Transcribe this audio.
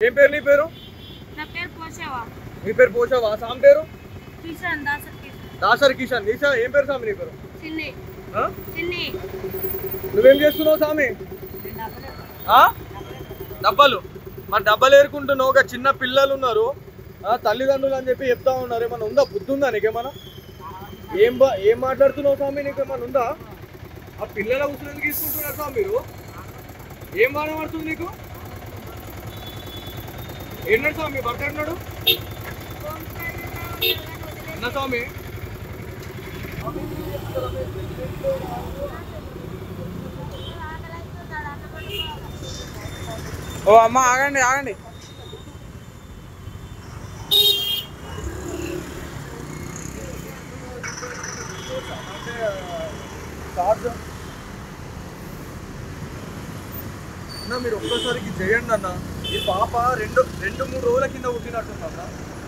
ఏం పేరు నీ పేరు? నా పేరు పోషవా. నీ పేరు పోషవా? సామ్ పేరు? కిషన్, దాసర్ కిషన్. దాసర్ కిషన్. నీసా ఏం పేరు సామి నీ పేరు? చిన్ని. చిన్ని. నువ్వేం చేస్తున్నావు సామి? డబ్బాలు. మరి డబ్బాలు ఏరుకుంటున్నావు. ఒక చిన్న పిల్లలు ఉన్నారు, తల్లిదండ్రులు అని చెప్పి చెప్తా ఉన్నారు. ఏమన్నా ఉందా? బుద్ధి ఉందా నీకేమన్నా? ఏం మాట్లాడుతున్నావు స్వామి? నీకేమన్నా ఉందా? ఆ పిల్లల ఉసులు ఎందుకు తీసుకుంటున్నారు స్వామి మీరు? ఏం బాధ పడుతుంది నీకు? ఏంటంటే స్వామి భర్త అంటున్నాడు అన్న స్వామి. ఓ అమ్మ ఆగండి ఆగండి. అన్న మీరు ఒక్కసారికి చేయండి అన్న. ఈ పాప రెండు మూడు రోజుల కింద పుట్టినట్టుందన్న.